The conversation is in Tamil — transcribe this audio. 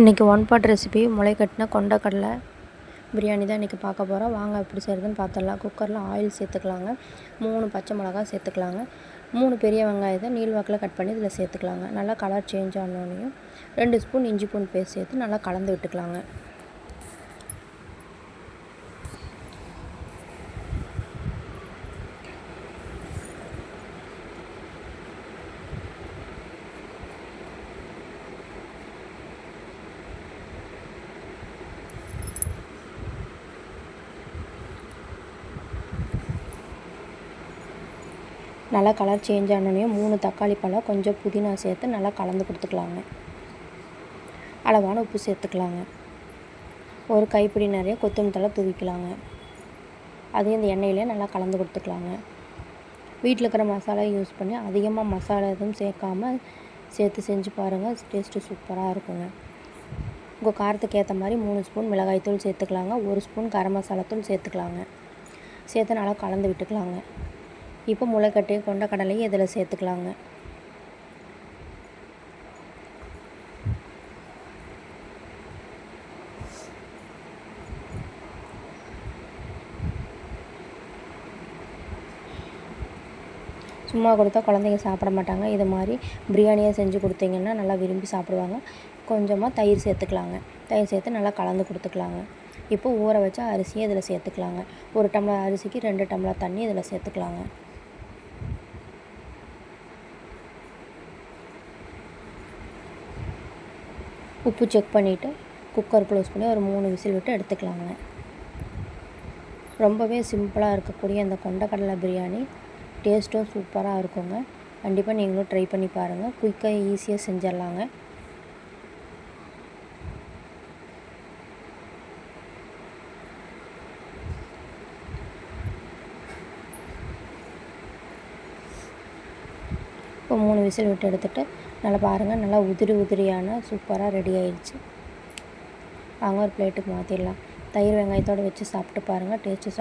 இன்றைக்கி ஒன் பாட் ரெசிபி முளைக்கட்டின கொண்டக்கடலை பிரியாணி தான் இன்றைக்கி பார்க்க போகிறோம். வாங்க எப்படி செய்கிறதுன்னு பார்த்துடலாம். குக்கரில் ஆயில் சேர்த்துக்கலாங்க. 3 பச்சை மிளகா சேர்த்துக்கலாங்க. 3 பெரிய வெங்காயத்தை நீள்வாக்கில் கட் பண்ணி இதில் சேர்த்துக்கலாங்க. நல்லா கலர் சேஞ்ச் ஆனோடனையும் 2 ஸ்பூன் இஞ்சி பூண்டு பேஸ்ட் சேர்த்து நல்லா கலந்து விட்டுக்கலாங்க. நல்லா கலர் சேஞ்ச் ஆனோடனையும் 3 தக்காளி பழம், கொஞ்சம் புதினா சேர்த்து நல்லா கலந்து கொடுத்துக்கலாங்க. அளவான உப்பு சேர்த்துக்கலாங்க. ஒரு கைப்பிடி நிறைய கொத்தமல்லி தழை தூவிக்கலாங்க. அதையும் இந்த எண்ணெயிலே நல்லா கலந்து கொடுத்துக்கலாங்க. வீட்டில் இருக்கிற மசாலா யூஸ் பண்ணி அதிகமாக மசாலா எதுவும் சேர்த்து செஞ்சு பாருங்கள். டேஸ்ட்டு சூப்பராக இருக்குங்க. உங்கள் காரத்துக்கு ஏற்ற மாதிரி 3 ஸ்பூன் மிளகாய்த்தூள் சேர்த்துக்கலாங்க. 1 ஸ்பூன் கரம் மசாலா தூள் சேர்த்துக்கலாங்க. சேர்த்து நல்லா கலந்து விட்டுக்கலாங்க. இப்போ முளைக்கட்டி கொண்டக்கடலையும் இதில் சேர்த்துக்கலாங்க. சும்மா கொடுத்தா குழந்தைங்க சாப்பிட மாட்டாங்க. இது மாதிரி பிரியாணியாக செஞ்சு கொடுத்தீங்கன்னா நல்லா விரும்பி சாப்பிடுவாங்க. கொஞ்சமாக தயிர் சேர்த்துக்கலாங்க. தயிர் சேர்த்து நல்லா கலந்து கொடுத்துக்கலாங்க. இப்போ ஊற வச்ச அரிசியை இதில் சேர்த்துக்கலாங்க. 1 டம்ளர் அரிசிக்கு 2 டம்ளர் தண்ணி இதில் சேர்த்துக்கலாங்க. உப்பு செக் பண்ணிவிட்டு குக்கர் க்ளோஸ் பண்ணி ஒரு 3 விசில் விட்டு எடுத்துக்கலாங்க. ரொம்பவே சிம்பிளாக இருக்கக்கூடிய இந்த கொண்டக்கடலை பிரியாணி டேஸ்ட்டும் சூப்பராக இருக்குங்க. கண்டிப்பாக நீங்களும் ட்ரை பண்ணி பாருங்கள். குயிக்காக ஈஸியாக செஞ்சிடலாங்க. இப்போ 3 விசில் விட்டு எடுத்துகிட்டு நல்லா பாருங்கள், நல்லா உதிரியான சூப்பராக ரெடி ஆயிடுச்சு. வாங்க ஒரு பிளேட்டுக்கு மாற்றிடலாம். தயிர் வெங்காயத்தோடு வச்சு சாப்பிட்டு பாருங்கள். டேஸ்ட்டு